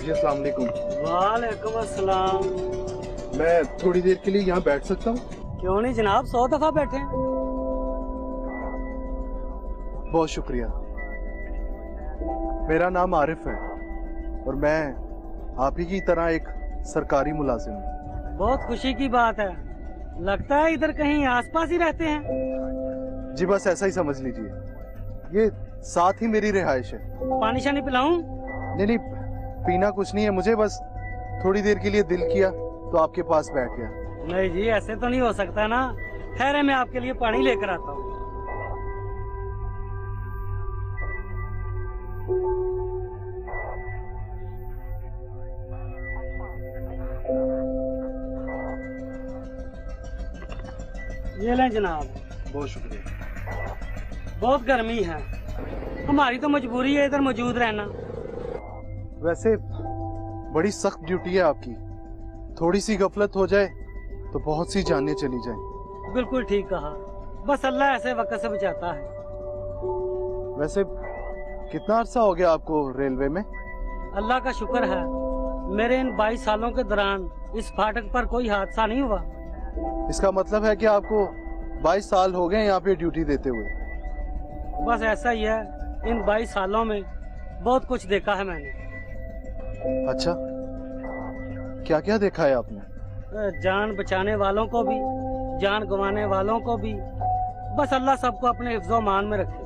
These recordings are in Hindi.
जी अस्सलाम वालेकुम। वालेकुम अस्सलाम। मैं थोड़ी देर के लिए यहाँ बैठ सकता हूँ? क्यों नहीं जनाब, 100 दफा बैठे। बहुत शुक्रिया। मेरा नाम आरिफ है और मैं आप ही की तरह एक सरकारी मुलाजिम हूँ। बहुत खुशी की बात है, लगता है इधर कहीं आसपास ही रहते हैं। जी बस ऐसा ही समझ लीजिए, ये साथ ही मेरी रिहाइश है। पानी शानी पिलाऊं? नहीं नहीं, पीना कुछ नहीं है, मुझे बस थोड़ी देर के लिए दिल किया तो आपके पास बैठ गया। नहीं जी, ऐसे तो नहीं हो सकता ना। ठहरे, मैं आपके लिए पानी लेकर आता हूँ। ये लें जनाब। बहुत शुक्रिया। बहुत गर्मी है, हमारी तो मजबूरी है इधर मौजूद रहना। वैसे बड़ी सख्त ड्यूटी है आपकी, थोड़ी सी गफलत हो जाए तो बहुत सी जानें चली जाएं। बिल्कुल ठीक कहा, बस अल्लाह ऐसे वक्त से बचाता है। वैसे कितना अरसा हो गया आपको रेलवे में? अल्लाह का शुक्र है, मेरे इन 22 सालों के दौरान इस फाटक पर कोई हादसा नहीं हुआ। इसका मतलब है कि आपको 22 साल हो गए यहाँ पे ड्यूटी देते हुए? बस ऐसा ही है, इन 22 सालों में बहुत कुछ देखा है मैंने। अच्छा, क्या क्या देखा है आपने? जान बचाने वालों को भी, जान गंवाने वालों को भी। बस अल्लाह सबको अपने हिफ्ज़ो मान में रखे।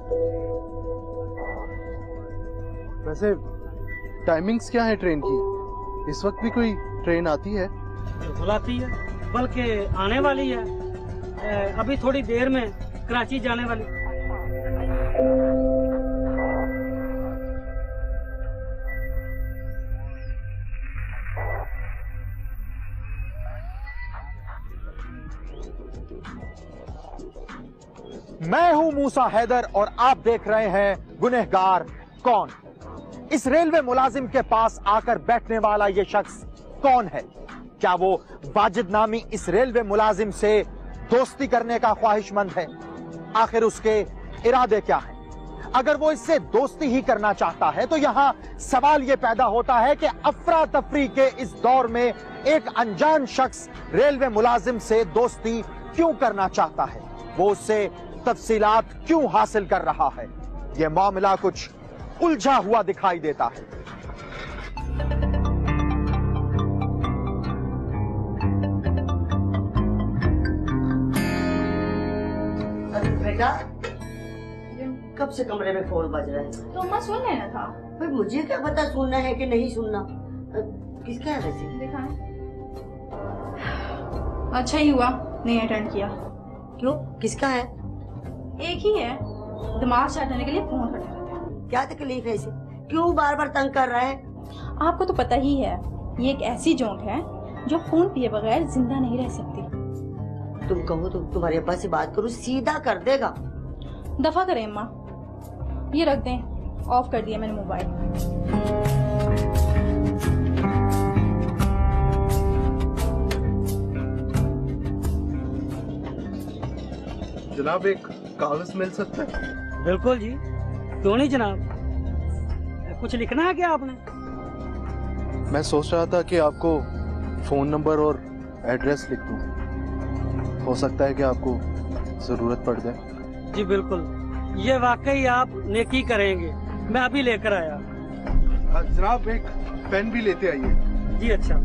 वैसे टाइमिंग्स क्या है ट्रेन की? इस वक्त भी कोई ट्रेन आती है? बिल्कुल आती है, बल्कि आने वाली है। अभी थोड़ी देर में कराची जाने वाली। मैं हूं मूसा हैदर और आप देख रहे हैं गुनहगार कौन। इस रेलवे मुलाजिम के पास आकर बैठने वाला ये शख्स कौन है? क्या वो वाजिद नामी इस रेलवे मुलाजिम से दोस्ती करने का ख्वाहिशमंद है? आखिर उसके इरादे क्या हैं? अगर वो इससे दोस्ती ही करना चाहता है तो यहां सवाल ये पैदा होता है कि अफरा तफरी के इस दौर में एक अनजान शख्स रेलवे मुलाजिम से दोस्ती क्यों करना चाहता है? वो उससे तफसीलात क्यों हासिल कर रहा है? यह मामला कुछ उलझा हुआ दिखाई देता है। बेटा, कब से कमरे में फोन बज रहा है? तो अम्मा सुन लेना था। भाई मुझे क्या पता सुनना है कि नहीं सुनना। किसका है वैसे? दिखाएं। अच्छा ही हुआ नहीं अटेंड किया। क्यों, किसका है? एक ही है, दिमाग चाटने के लिए फोन करते रहते हैं। क्या तकलीफ है इसे? क्यों बार बार तंग कर रहा है? आपको तो पता ही है, ये एक ऐसी जोंक है जो खून पिए बगैर जिंदा नहीं रह सकती। तुम कहो तो तुम्हारे अब्बा से बात करो, सीधा कर देगा। दफा करें अम्मा, ये रख दें, ऑफ कर दिया मैंने मोबाइल। जनाब एक कागज मिल सकता है? बिल्कुल जी, क्यों नहीं जनाब। कुछ लिखना है क्या आपने? मैं सोच रहा था कि आपको फोन नंबर और एड्रेस लिख दूं, हो सकता है कि आपको जरूरत पड़ जाए। जी बिल्कुल, ये वाकई आप नेकी करेंगे। मैं अभी लेकर आया। जनाब एक पेन भी लेते आइए। जी अच्छा।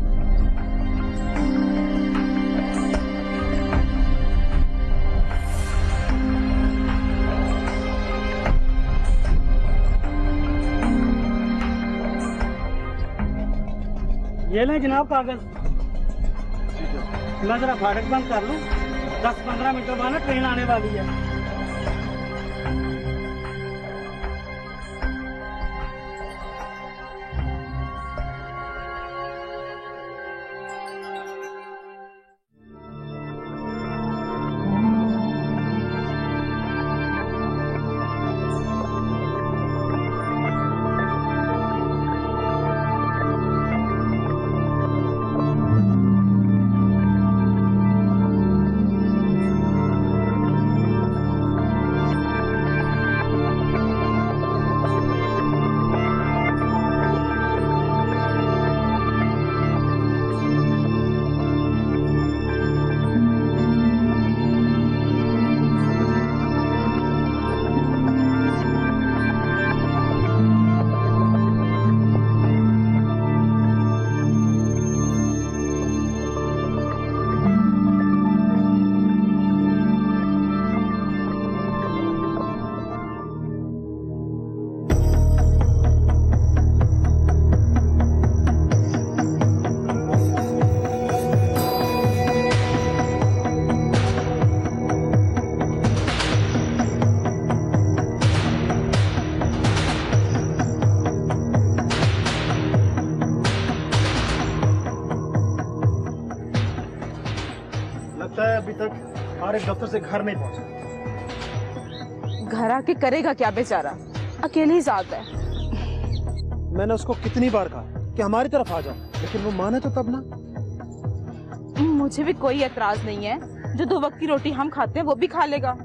ये लें जनाब कागज। मैं जरा फाटक बंद कर लूं, 10-15 मिनटों बाद ना ट्रेन आने वाली है। आरिफ दफ्तर से घर नहीं पहुंचा। घर आके करेगा क्या बेचारा, अकेले ही साथ है। मैंने उसको कितनी बार कहा कि हमारी तरफ आ जाओ, लेकिन वो माने तो तब ना। मुझे भी कोई एतराज नहीं है, जो 2 वक्त की रोटी हम खाते हैं वो भी खा लेगा।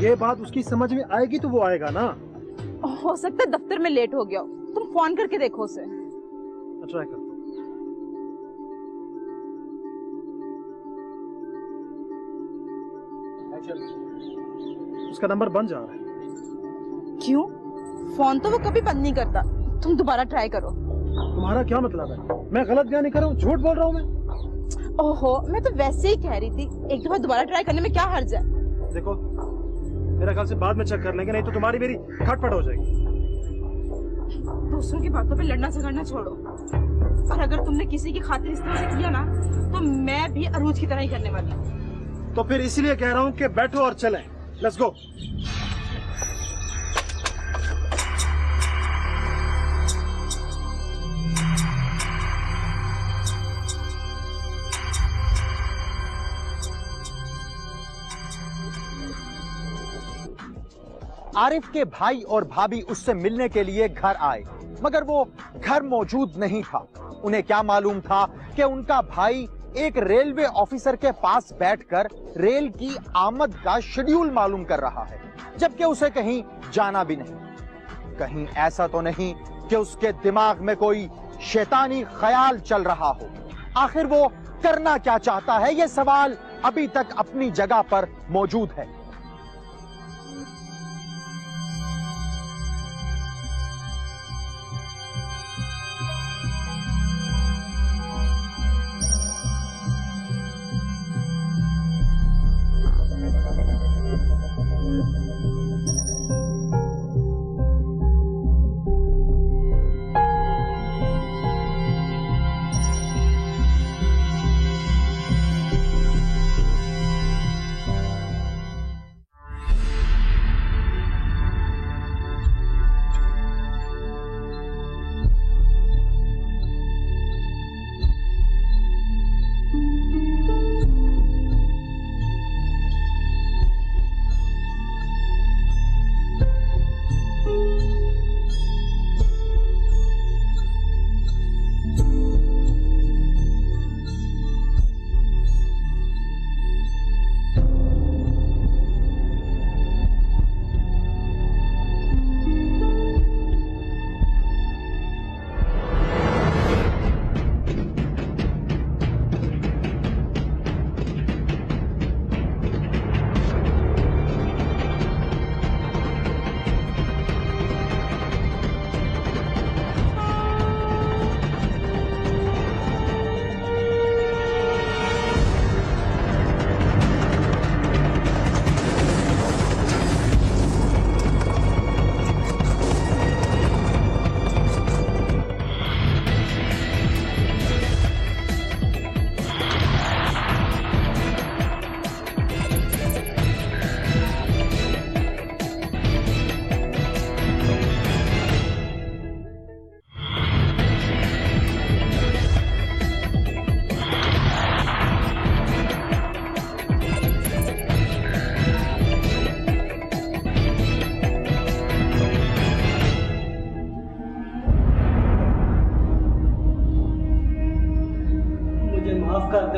ये बात उसकी समझ में आएगी तो वो आएगा ना। हो सकता है दफ्तर में लेट हो गया हो, तुम फोन करके देखो उसे। ट्राई कर। उसका नंबर बंद जा रहा है। क्यों? फोन तो वो कभी बंद नहीं करता, तुम दोबारा ट्राई करो। तुम्हारा क्या मतलब है? मैं गलत बयानी कर रहा हूँ, झूठ बोल रहा हूँ मैं? ओहो, मैं तो वैसे ही कह रही थी, एक दफा दोबारा ट्राई करने में क्या हर्ज है। देखो, मेरा ख्याल से बाद में चेक कर लेंगे, नहीं तो तुम्हारी मेरी खटपट हो जाएगी। दूसरों की बातों पे लड़ना झगड़ना छोड़ो, और अगर तुमने किसी की खातिर इस तरह से किया ना, तो मैं भी अरूज की तरह ही करने वाली हूँ। तो फिर इसीलिए कह रहा हूँ कि बैठो और चलें। Let's go. आरिफ के भाई और भाभी उससे मिलने के लिए घर आए, मगर वो घर मौजूद नहीं था। उन्हें क्या मालूम था कि उनका भाई एक रेलवे ऑफिसर के पास बैठकर रेल की आमद का शेड्यूल मालूम कर रहा है, जबकि उसे कहीं जाना भी नहीं। कहीं ऐसा तो नहीं कि उसके दिमाग में कोई शैतानी ख्याल चल रहा हो। आखिर वो करना क्या चाहता है, यह सवाल अभी तक अपनी जगह पर मौजूद है।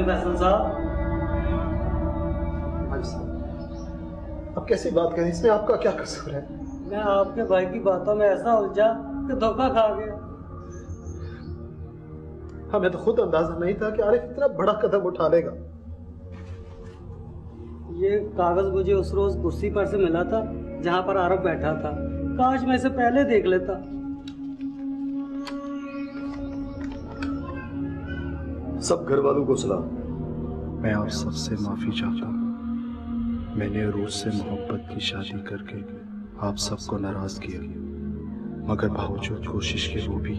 फैसल साहब। भाई साहब, अब कैसी बात करें, इसमें आपका क्या कसूर है? मैं आपके भाई की बातों में ऐसा उलझा कि धोखा खा गया। हमें तो खुद अंदाजा नहीं था कि आरिफ इतना बड़ा कदम उठा लेगा। ये कागज मुझे उस रोज कुर्सी पर से मिला था जहां पर आरब बैठा था। काश मैं इसे पहले देख लेता। सब घर वालों को सलाम। मैं आप सबसे माफी चाहता हूँ। मैंने अरूज से मोहब्बत की शादी करके आप सबको नाराज किया, मगर बावजूद कोशिश के वो भी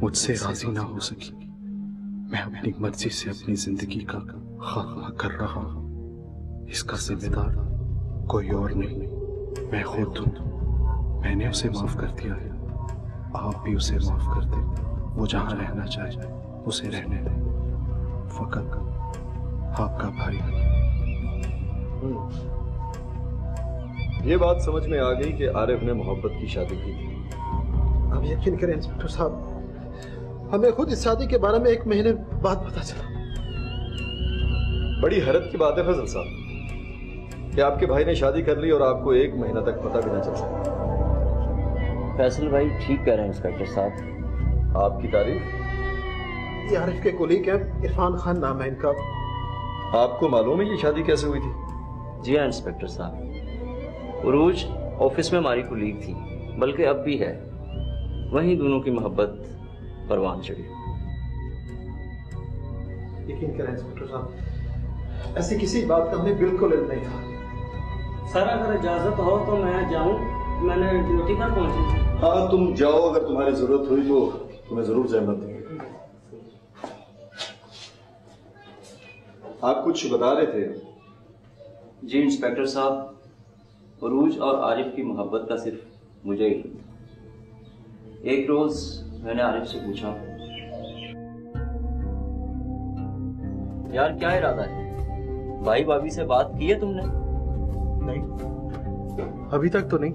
मुझसे राजी ना हो सकी। मैं अपनी मर्जी से अपनी जिंदगी का खात्मा कर रहा हूँ। इसका जिम्मेदार कोई और नहीं, मैं खुद हूँ। मैंने उसे माफ कर दिया है, आप भी उसे माफ कर दें। वो जहाँ रहना चाहे उसे रहने दें। फकत आपका भाई ये बात समझ में आ गई कि आरिफ ने मोहब्बत की शादी की थी। आप यकीन करें इंस्पेक्टर साहब, हमें खुद इस शादी के बारे में 1 महीने बाद पता चला। बड़ी हैरत की बात है फजल साहब कि आपके भाई ने शादी कर ली और आपको 1 महीना तक पता भी ना चल सका। फैसल भाई ठीक कह रहे हैं इंस्पेक्टर साहब। आपकी तारीफ? ये आरिफ के कोलीग है, इरफान खान नाम है इनका। आपको मालूम है ये शादी कैसे हुई थी? जी हाँ इंस्पेक्टर साहब, उरूज ऑफिस में हमारी कुलीग थी, बल्कि अब भी है। वहीं दोनों की मोहब्बत परवान चढ़ी। यकीन करें इंस्पेक्टर साहब, ऐसी किसी बात का हमें बिल्कुल इल्म नहीं था। सर अगर इजाजत हो तो मैं जाऊं, मैंने ड्यूटी पर पहुंची। हाँ तुम जाओ, अगर तुम्हारी जरूरत हुई तो तुम्हें जरूर जहमत देंगे। आप कुछ बता रहे थे? जी इंस्पेक्टर साहब, उरूज और आरिफ की मोहब्बत का सिर्फ मुझे ही था। एक रोज मैंने आरिफ से पूछा, यार क्या इरादा है, भाई भाभी से बात की है तुमने? नहीं, अभी तक तो नहीं,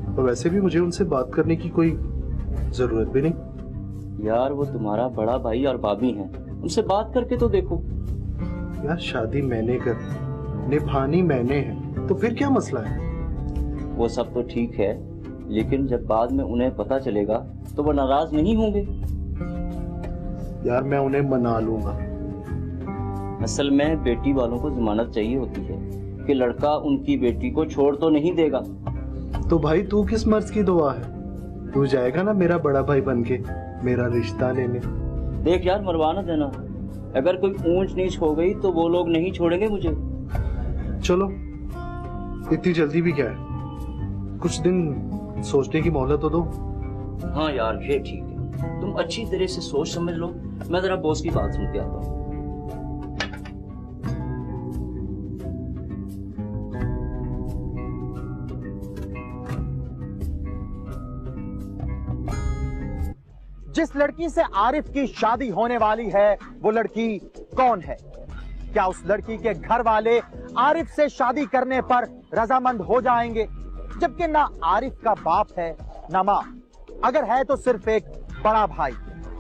और वैसे भी मुझे उनसे बात करने की कोई जरूरत भी नहीं। यार वो तुम्हारा बड़ा भाई और भाभी हैं, उनसे बात करके तो देखो। यार शादी मैंने कर, निभानी मैंने है, तो फिर क्या मसला है? वो सब तो ठीक है, लेकिन जब बाद में उन्हें पता चलेगा तो वो नाराज नहीं होंगे? यार मैं उन्हें मना लूंगा। असल में बेटी वालों को जमानत चाहिए होती है कि लड़का उनकी बेटी को छोड़ तो नहीं देगा। तो भाई तू किस मर्ज की दुआ है? तू जाएगा ना मेरा बड़ा भाई बनके मेरा रिश्ता लेने? देख यार मरवा ना देना, अगर कोई ऊंच नीच हो गई तो वो लोग नहीं छोड़ेंगे मुझे। चलो इतनी जल्दी भी क्या है, कुछ दिन सोचने की मोहलत तो दो। हाँ यार ये ठीक है, तुम अच्छी तरह से सोच समझ लो, मैं जरा बॉस की बात सुन के आता हूँ। जिस लड़की से आरिफ की शादी होने वाली है वो लड़की कौन है? क्या उस लड़की के घर वाले आरिफ से शादी करने पर रजामंद हो जाएंगे? जबकि ना आरिफ का बाप है ना मां, अगर है तो सिर्फ एक बड़ा भाई।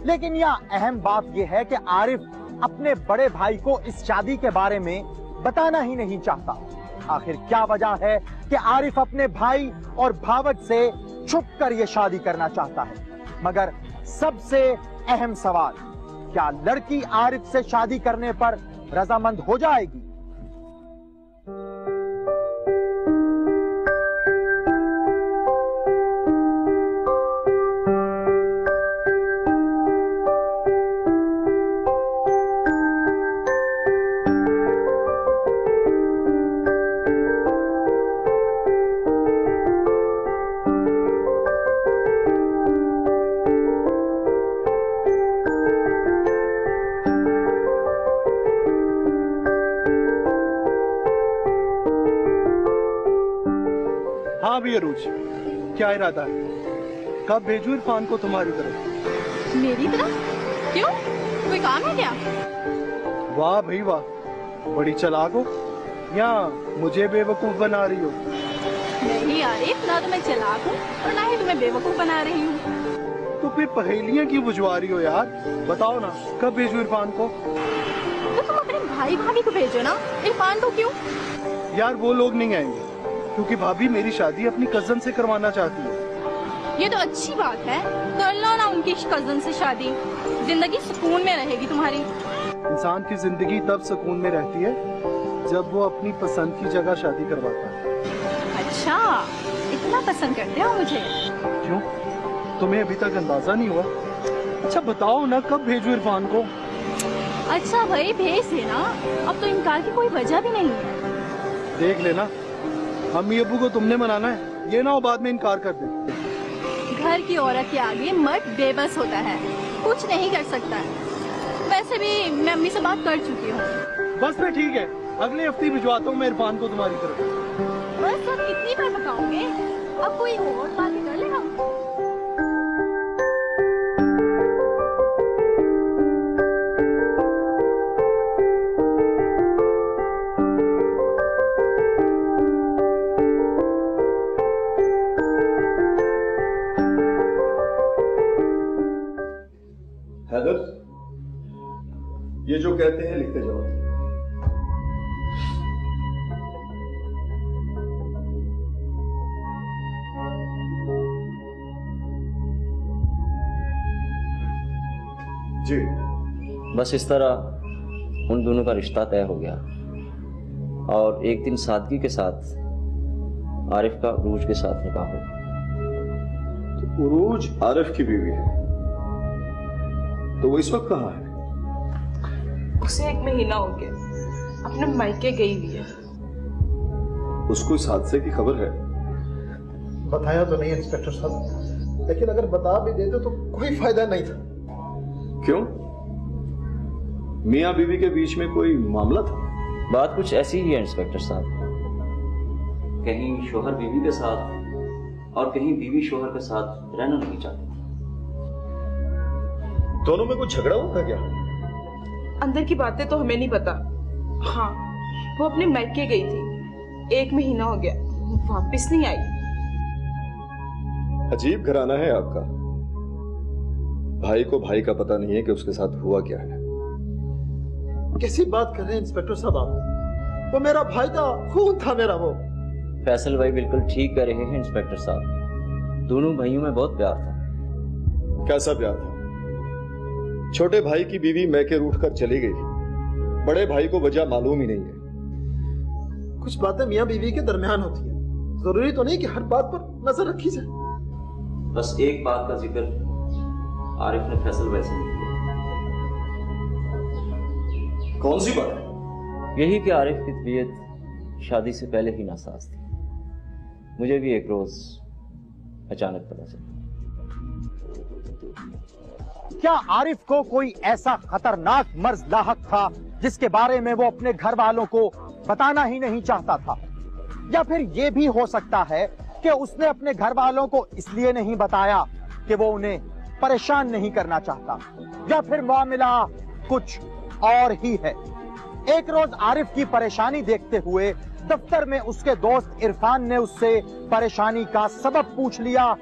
लेकिन यह अहम बात यह है कि आरिफ अपने बड़े भाई को इस शादी के बारे में बताना ही नहीं चाहता। आखिर क्या वजह है कि आरिफ अपने भाई और भावज से छुपकर यह शादी करना चाहता है? मगर सबसे अहम सवाल, क्या लड़की आरिफ से शादी करने पर रजामंद हो जाएगी? हाँ भी अरूज, क्या इरादा है? कब भेजूं इरफान को तुम्हारी तरफ? मेरी तरफ? क्यों, कोई काम है क्या? वाह भाई वाह, बड़ी चालाक हो, या मुझे बेवकूफ बना रही हो? नहीं आरिफ, ना तो मैं चालाक हूँ और ना ही तुम्हें बेवकूफ बना रही हूँ। तो फिर पहेलियां क्यों बुझवा रही हो यार? बताओ ना, कब भेजूं इरफान को? तो तुम अपने भाई भाभी को भेजो ना, इरफान को क्यों? यार वो लोग नहीं आएंगे, क्योंकि भाभी मेरी शादी अपनी कजन से करवाना चाहती है। ये तो अच्छी बात है, कर लो ना उनकी कजन से शादी, जिंदगी सुकून में रहेगी तुम्हारी। इंसान की जिंदगी तब सुकून में रहती है जब वो अपनी पसंद की जगह शादी करवाता है। अच्छा, इतना पसंद करते हो मुझे? क्यों, तुम्हें अभी तक अंदाजा नहीं हुआ? अच्छा बताओ ना, कब भेजूं इरफान को? अच्छा भाई भेज देना, अब तो इनकार की कोई वजह भी नहीं है। देख लेना, अम्मी अब्बू को तुमने मनाना है, ये ना हो बाद में इनकार कर दे। घर की औरत के आगे मर्द बेबस होता है, कुछ नहीं कर सकता है। वैसे भी मैं अम्मी से बात कर चुकी हूँ। बस फिर ठीक है, अगले हफ्ते भिजवाता हूँ मैं इरफान को तुम्हारी तरफ। बस अब कितनी बार बताओगे? अब कोई और बात कर लेगा। हैदर, ये जो कहते हैं लिखते जाओ। जी। बस इस तरह उन दोनों का रिश्ता तय हो गया और एक दिन सादगी के साथ आरिफ का उरूज के साथ निकाह हो। तो उरूज आरिफ की बीवी है, तो वो इस वक्त कहाँ है? उसे 1 महीना हो गया, अपने मायके गई हुई है। उसको इस हादसे की खबर है? बताया तो नहीं इंस्पेक्टर साहब, लेकिन अगर बता भी देते तो कोई फायदा नहीं था। क्यों? मियां बीवी के बीच में कोई मामला था? बात कुछ ऐसी ही है इंस्पेक्टर साहब, कहीं शोहर बीवी के साथ और कहीं बीवी शोहर के साथ रहना नहीं चाहती। दोनों में कुछ झगड़ा हुआ था क्या? अंदर की बातें तो हमें नहीं पता। हाँ, वो अपने मायके गई थी, 1 महीना हो गया, वापस नहीं आई। अजीब घराना है आपका। भाई को भाई का पता नहीं है कि उसके साथ हुआ क्या है। कैसी बात कर रहे हैं इंस्पेक्टर साहब आप? वो मेरा भाई था, खून था मेरा वो। फैसल भाई बिल्कुल ठीक कह रहे हैं इंस्पेक्टर साहब, दोनों भाइयों में बहुत प्यार था। कैसा प्यार था? छोटे भाई की बीवी मैके रूठ कर चली गई, बड़े भाई को वजह मालूम ही नहीं है। कुछ बातें मियां बीवी के दरमियान होती हैं, जरूरी तो नहीं कि हर बात पर नजर रखी जाए। बस एक बात का जिक्र आरिफ ने फैसल भाई से नहीं किया। कौन सी बात? यही कि आरिफ की तबीयत शादी से पहले ही नासाज थी। मुझे भी एक रोज अचानक पता चला। क्या आरिफ को कोई ऐसा खतरनाक मर्ज लाहक था जिसके बारे में वो अपने घर वालों को बताना ही नहीं चाहता था? या फिर ये भी हो सकता है कि उसने अपने घर वालों को इसलिए नहीं बताया कि वो उन्हें परेशान नहीं करना चाहता, या फिर मामला कुछ और ही है। एक रोज आरिफ की परेशानी देखते हुए दफ्तर में उसके दोस्त इरफान ने उससे परेशानी का सबब पूछ लिया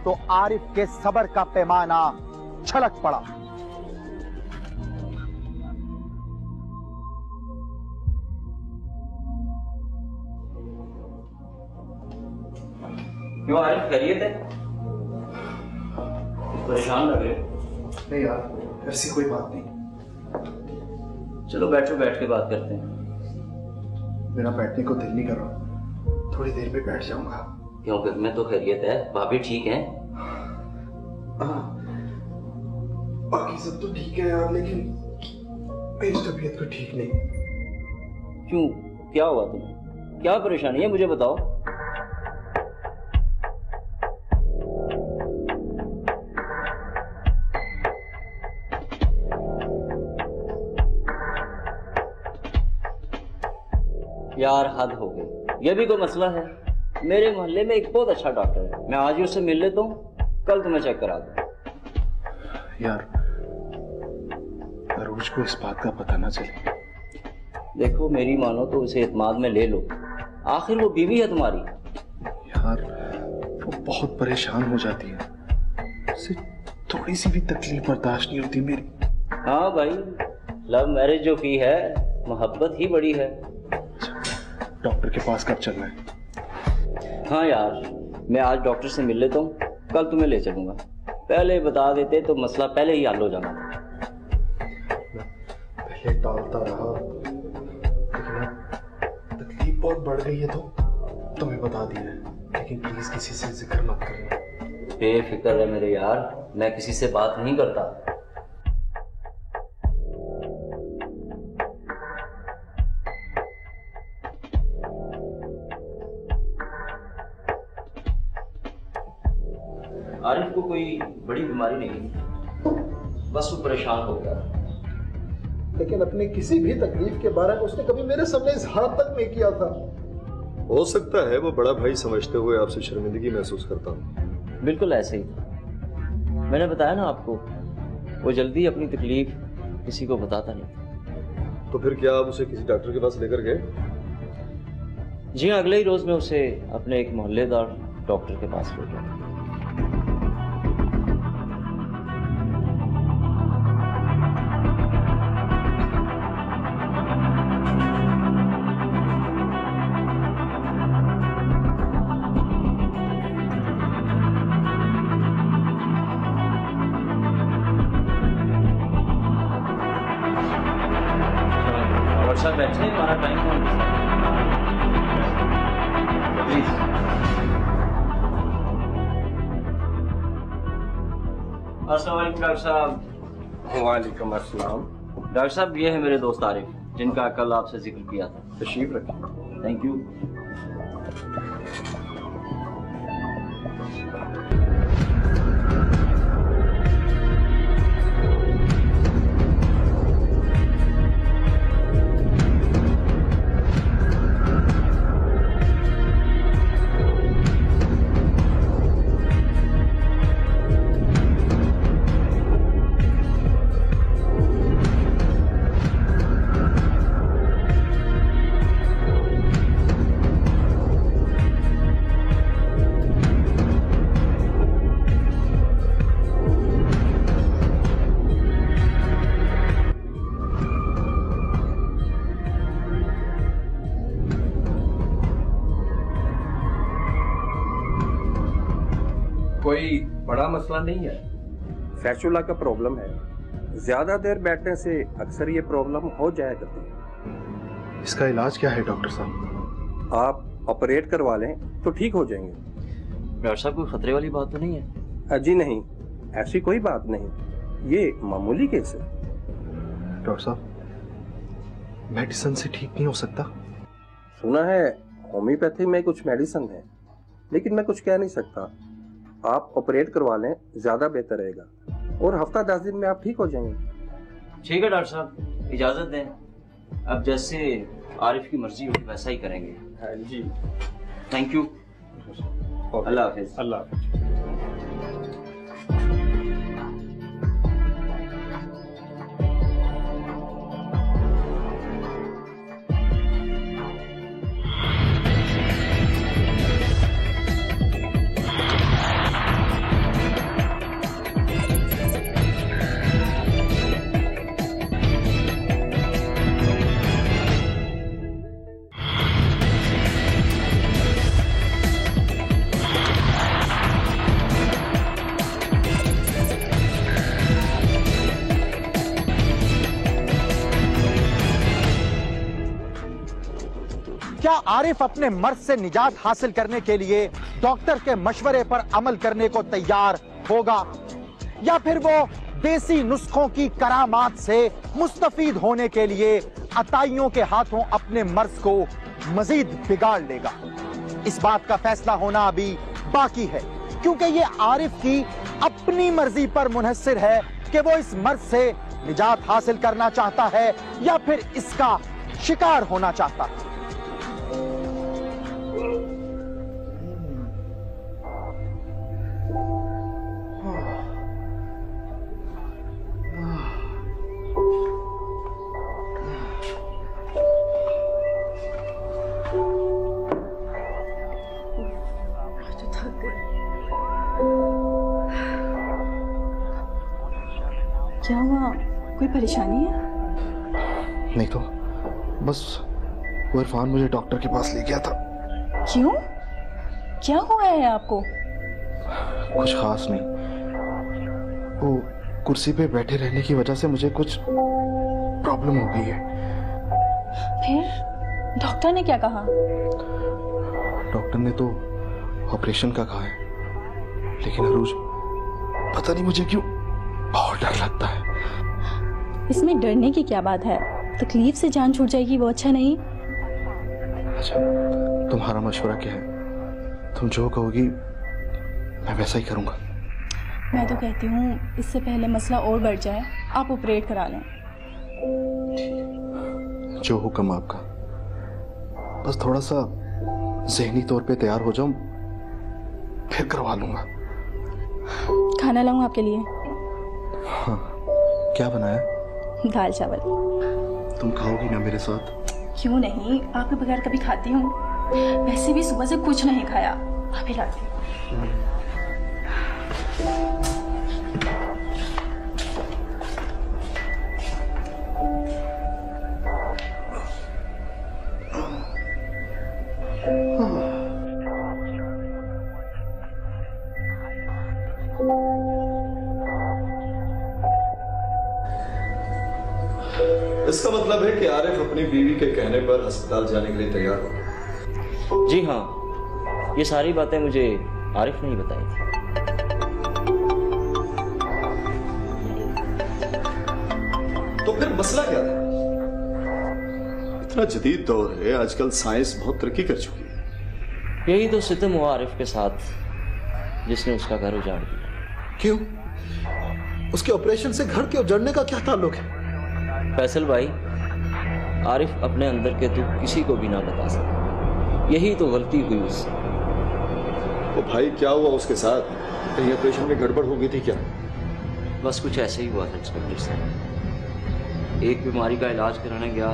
तो आरिफ के सब्र का पैमाना छलक पड़ा। क्यों आरिफ, खैरियत है? परेशान लग रहे? नहीं यार, ऐसी कोई बात नहीं। चलो बैठो, बैठ के बात करते हैं। मेरा बैठने को दिल नहीं कर रहा, थोड़ी देर में बैठ जाऊंगा। क्यों, घर में तो खैरियत है, भाभी ठीक है? बाकी सब तो ठीक है यार, लेकिन मेरी तबीयत तो ठीक नहीं। क्यों, क्या हुआ तुम्हें? क्या परेशानी है, मुझे बताओ। यार हद हो गई, ये भी कोई मसला है? मेरे मोहल्ले में एक बहुत अच्छा डॉक्टर है, मैं आज ही उससे मिल लेता हूँ, कल तुम्हें चेक करा दूँ। यार अरूज को इस बात का पता ना चले। देखो मेरी मानो तो उसे एतमाद में ले लो, आखिर वो बीवी है तुम्हारी। यार वो बहुत परेशान हो जाती है, उसे थोड़ी सी भी तकलीफ बर्दाश्त नहीं होती मेरी। हाँ भाई, लव मैरिज जो की है, मोहब्बत ही बड़ी है। डॉक्टर के पास कब चलना है? हाँ यार, मैं आज डॉक्टर से मिल लेता हूँ, कल तुम्हें ले चलूंगा। पहले बता देते तो मसला पहले ही हल हो जाना था। पहले टालता रहा, लेकिन अब तकलीफ बहुत बढ़ गई है तो तुम्हें बता दिया है, लेकिन प्लीज किसी से जिक्र मत करना। बेफिक्र है मेरे यार, मैं किसी से बात नहीं करता। आरिफ को कोई बड़ी बीमारी नहीं थी, बस वो परेशान हो गया। लेकिन अपनी किसी भी तकलीफ के बारे में उसने कभी मेरे सामने इजहार तक नहीं किया था। हो सकता है वो बड़ा भाई समझते हुए आपसे शर्मिंदगी महसूस करता हूँ। बिल्कुल ऐसे ही था, मैंने बताया ना आपको, वो जल्दी अपनी तकलीफ किसी को बताता नहीं। तो फिर क्या आप उसे किसी डॉक्टर के पास लेकर गए? जी हाँ, अगले ही रोज मैं उसे अपने एक मोहल्लेदार डॉक्टर के पास ले गया। डॉक्टर साहब बैठे, हमारा टाइम कौन प्लीज। अस्सलाम वालेकुम डॉक्टर साहब। वालेकुम अस्सलाम। डॉक्टर साहब ये है मेरे दोस्त आरिफ, जिनका कल आपसे जिक्र किया था। तशरीफ रखें। Thank you. कोई बड़ा मसला नहीं है, फैशुला का प्रॉब्लम है। ज्यादा देर बैठने से अक्सर ये प्रॉब्लम हो जाया करती है। इसका इलाज क्या है डॉक्टर साहब? आप ऑपरेट करवा लें तो ठीक हो जाएंगे। डॉक्टर साहब कोई खतरे वाली बात तो नहीं है? जी नहीं, ऐसी कोई बात नहीं, ये मामूली केस है। डॉक्टर साहब मेडिसिन से ठीक नहीं हो सकता? सुना है होम्योपैथी में कुछ मेडिसिन है, लेकिन मैं कुछ कह नहीं सकता। आप ऑपरेट करवा लें, ज्यादा बेहतर रहेगा, और हफ्ता 10 दिन में आप ठीक हो जाएंगे। ठीक है डॉक्टर साहब, इजाजत दें। अब जैसे आरिफ की मर्जी होगी वैसा ही करेंगे। हाँ जी। Thank you. अल्लाह हाफिज। अल्लाह हाफिज। क्या आरिफ अपने मर्ज से निजात हासिल करने के लिए डॉक्टर के मशवरे पर अमल करने को तैयार होगा, या फिर वो देसी नुस्खों की करामात से मुस्तफीद होने के लिए अताइयों के हाथों अपने मर्ज को मजीद बिगाड़ लेगा? इस बात का फैसला होना अभी बाकी है, क्योंकि ये आरिफ की अपनी मर्जी पर मुनहसर है कि वो इस मर्ज से निजात हासिल करना चाहता है या फिर इसका शिकार होना चाहता है। क्या हुआ, कोई परेशानी है? नहीं तो बस वो इरफान मुझे डॉक्टर के पास ले गया था। क्यों, क्या हुआ है आपको? कुछ खास नहीं, वो कुर्सी पे बैठे रहने की वजह से मुझे कुछ प्रॉब्लम हो गई है। फिर डॉक्टर ने क्या कहा? डॉक्टर ने तो ऑपरेशन का कहा है, लेकिन अरूज पता नहीं मुझे क्यों बहुत डर लगता है। इसमें डरने की क्या बात है? तकलीफ से जान छूट जाएगी, वो अच्छा नहीं। अच्छा, तुम्हारा मशवरा क्या है? तुम जो कहोगी मैं वैसा ही करूंगा। मैं तो कहती हूँ इससे पहले मसला और बढ़ जाए, आप ऑपरेट करा लें। जो हुक्म आपका, बस थोड़ा सा ज़हनी तौर पे तैयार हो जाऊं, फिर करवा लूंगा। खाना लाऊं आपके लिए? हाँ, क्या बनाया? दाल चावल। तुम खाओगी ना मेरे साथ? क्यों नहीं, आपके बगैर कभी खाती हूँ। वैसे भी सुबह से कुछ नहीं खाया, अभी लाती हूँ। इसका मतलब है कि आरिफ अपनी बीवी के कहने पर अस्पताल जाने के लिए तैयार हो। जी हाँ, ये सारी बातें मुझे आरिफ ने ही बताई थी। तो फिर मसला क्या था? इतना जदीद दौर है, आजकल साइंस बहुत तरक्की कर चुकी है। यही तो सितम हुआ आरिफ के साथ जिसने उसका घर उजाड़ दिया। क्यों? उसके ऑपरेशन से घर के उजड़ने का क्या ताल्लुक है? फैसल भाई, आरिफ अपने अंदर के दुख किसी को भी ना बता सका। यही तो गलती हुई उससे। वो भाई क्या हुआ उसके साथ? कहीं ऑपरेशन में गड़बड़ हो गई थी क्या? बस कुछ ऐसे ही हुआ था इंस्पेक्टर साहब। एक बीमारी का इलाज कराने गया,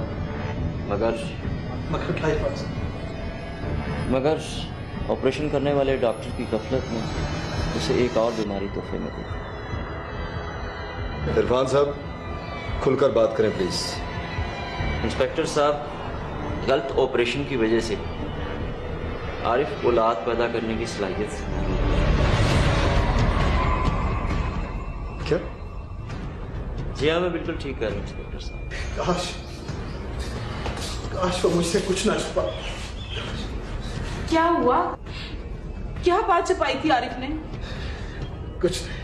मगर ऑपरेशन करने वाले डॉक्टर की गफलत में उसे एक और बीमारी तोहफे में दी। इरफान साहब, खुलकर बात करें प्लीज। इंस्पेक्टर साहब, गलत ऑपरेशन की वजह से आरिफ औलाद पैदा करने की सलाहियत से। क्या? जी हाँ, मैं बिल्कुल ठीक कह रहा हूँ इंस्पेक्टर साहब। काश वो मुझसे कुछ ना छुपा। क्या हुआ? क्या बात छुपाई थी आरिफ ने? कुछ नहीं।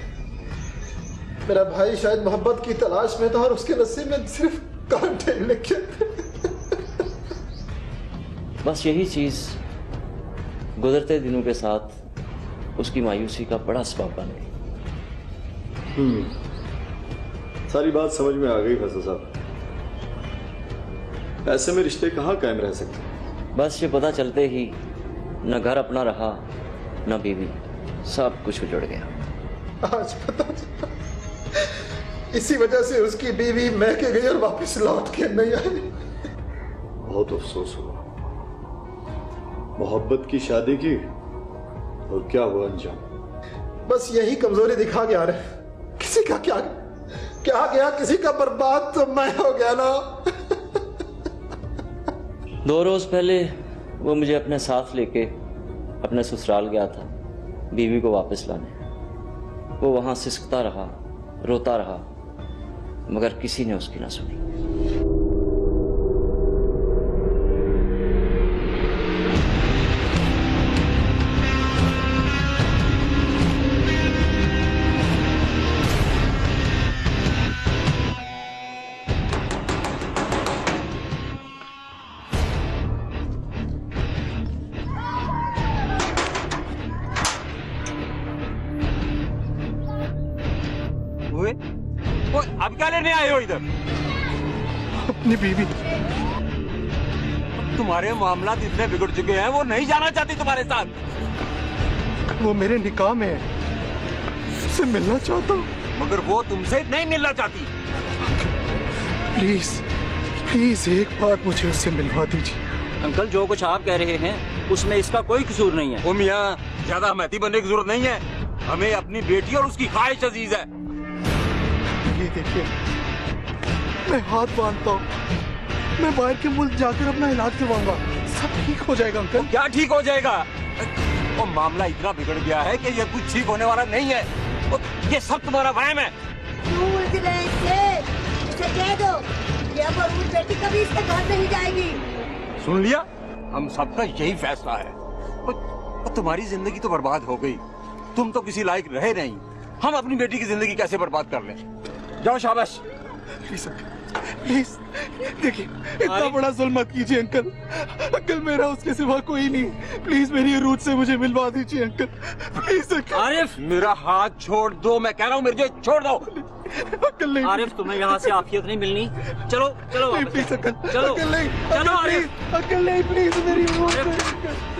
मेरा भाई शायद मोहब्बत की तलाश में था और उसके नसीब में सिर्फ कांटे लिखे थे। बस यही चीज गुजरते दिनों के साथ उसकी मायूसी का बड़ा सबब बन गई। सारी बात समझ में आ गई फैसल साहब। ऐसे में रिश्ते कहाँ कायम रह सकते? बस ये पता चलते ही न घर अपना रहा, न बीवी, सब कुछ उजड़ गया। आज पता चला, इसी वजह से उसकी बीवी महके गई और वापस लौट के नहीं आई। बहुत अफसोस हुआ। मोहब्बत की शादी की और क्या हुआ अंजाम? बस यही कमजोरी दिखा गया रे। किसी का क्या क्या गया, किसी का बर्बाद तो मैं हो गया ना। 2 रोज पहले वो मुझे अपने साथ लेके अपने ससुराल गया था बीवी को वापस लाने। वो वहां सिसकता रहा, रोता रहा, मगर किसी ने उसकी ना सुनी। अब क्या लेने आए हो इधर? अपनी बीवी। तुम्हारे मामला इतने बिगड़ चुके हैं, वो नहीं जाना चाहती तुम्हारे साथ। वो मेरे निकाह में है, उससे मिलना चाहता हूँ। मगर वो तुमसे नहीं मिलना चाहती। प्लीज प्लीज एक बार मुझे उससे मिलवा दीजिए। अंकल, जो कुछ आप कह रहे हैं उसमें इसका कोई कसूर नहीं है। मियां, ज्यादा हमेती बनने की जरूरत नहीं है। हमें अपनी बेटी और उसकी ख्वाहिश अजीज है। ये देखिए, मैं हाथ बांधता हूँ, मैं बाहर के मुल्क जाकर अपना इलाज करवाऊंगा, सब ठीक हो जाएगा अंकल। क्या ठीक हो जाएगा? वो मामला इतना बिगड़ गया है कि ये कुछ ठीक होने वाला नहीं है। ये सब तुम्हारा वहम है। इसे कह दो कि अब वो बेटी कभी इसके घर नहीं जाएगी। सुन लिया, हम सबका यही फैसला है। और तुम्हारी जिंदगी तो बर्बाद हो गई, तुम तो किसी लायक रहे नहीं। हम अपनी बेटी की जिंदगी कैसे बर्बाद कर लें? जाओ, शाबाश। प्लीज देखिए, इतना बड़ा जुल्म मत कीजिए अंकल। अंकल, मेरा उसके सिवा कोई नहीं। प्लीज मेरी रूट से मुझे मिलवा दीजिए अंकल, प्लीज अंकल। आरिफ, मेरा हाथ छोड़ दो, मैं कह रहा हूँ, मेरे छोड़ दो। अंकल नहीं। आरिफ, तुम्हें यहाँ से आफियत नहीं मिलनी। चलो चलो प्लीज अंकल, चलो अंकल नहीं, चलो आरिफ। अंकल नहीं, प्लीज मेरी रूट।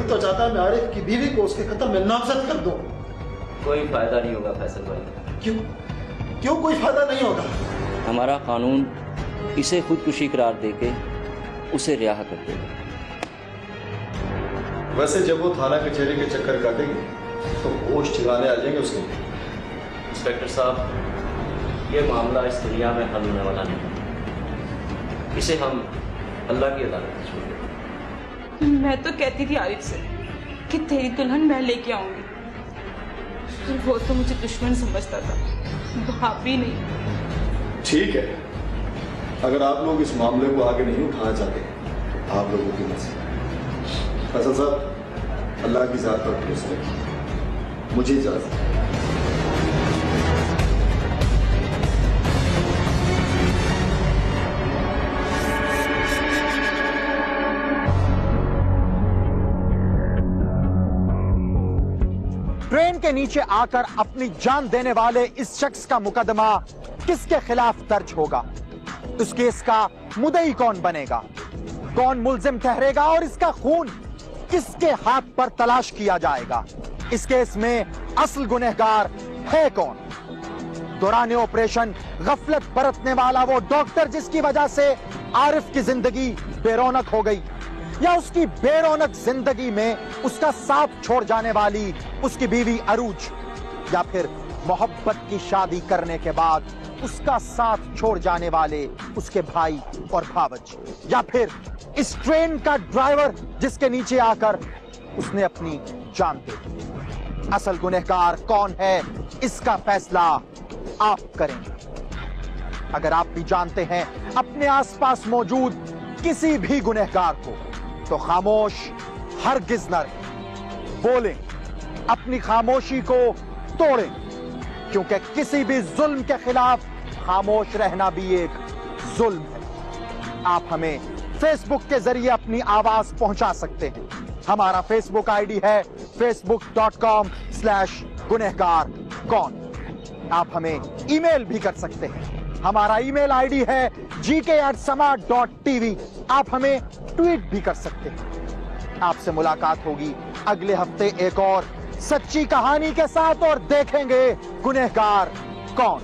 तो चाहता है मैं आरिफ की बीवी को उसके कत्ल में नामजद कर दूं। कोई फायदा नहीं होगा फैसल भाई। क्यों कोई फायदा नहीं होगा? हमारा कानून इसे खुदकुशी करार देके उसे रिहा कर देगा। वैसे जब वो थाना कचहरी के चक्कर काटेगी तो होश ठिकाने आ जाएंगे उसके। इंस्पेक्टर साहब, ये मामला इस दुनिया में हल होने वाला नहीं, इसे हम अल्लाह की अदालत में छोड़ दें। मैं तो कहती थी आरिफ से कि तेरी दुल्हन मैं लेके आऊंगी, वो तो मुझे दुश्मन समझता था, भाभी नहीं। ठीक है, अगर आप लोग इस मामले को आगे नहीं उठाना चाहते तो आप लोगों की मर्जी। फैसल साहब, अल्लाह की ज़ात पर भरोसा रखिए। मुझे इजाज़त। ट्रेन के नीचे आकर अपनी जान देने वाले इस शख्स का मुकदमा किसके खिलाफ दर्ज होगा? इस केस का मुद्दई कौन बनेगा? कौन मुल्जिम ठहरेगा और इसका खून किसके हाथ पर तलाश किया जाएगा? इस केस में असल गुनहगार है कौन? दौरान ऑपरेशन गफलत बरतने वाला वो डॉक्टर जिसकी वजह से आरिफ की जिंदगी बेरौनक हो गई, या उसकी बेरौनक जिंदगी में उसका साथ छोड़ जाने वाली उसकी बीवी अरूज, या फिर मोहब्बत की शादी करने के बाद उसका साथ छोड़ जाने वाले उसके भाई और भावज, या फिर इस ट्रेन का ड्राइवर जिसके नीचे आकर उसने अपनी जान दे दी। असल गुनहगार कौन है, इसका फैसला आप करेंगे। अगर आप भी जानते हैं अपने आसपास मौजूद किसी भी गुनहगार को, तो खामोश हरगिज न रहें, बोलें, अपनी खामोशी को तोड़ें, क्योंकि किसी भी जुल्म के खिलाफ खामोश रहना भी एक जुल्म है। आप हमें फेसबुक के जरिए अपनी आवाज पहुंचा सकते हैं। हमारा फेसबुक आईडी है facebook.com/गुनहगार कौन। आप हमें ईमेल भी कर सकते हैं। हमारा ईमेल आईडी है gk@sama.tv। आप हमें ट्वीट भी कर सकते हैं। आपसे मुलाकात होगी अगले हफ्ते एक और सच्ची कहानी के साथ, और देखेंगे गुनहगार कौन।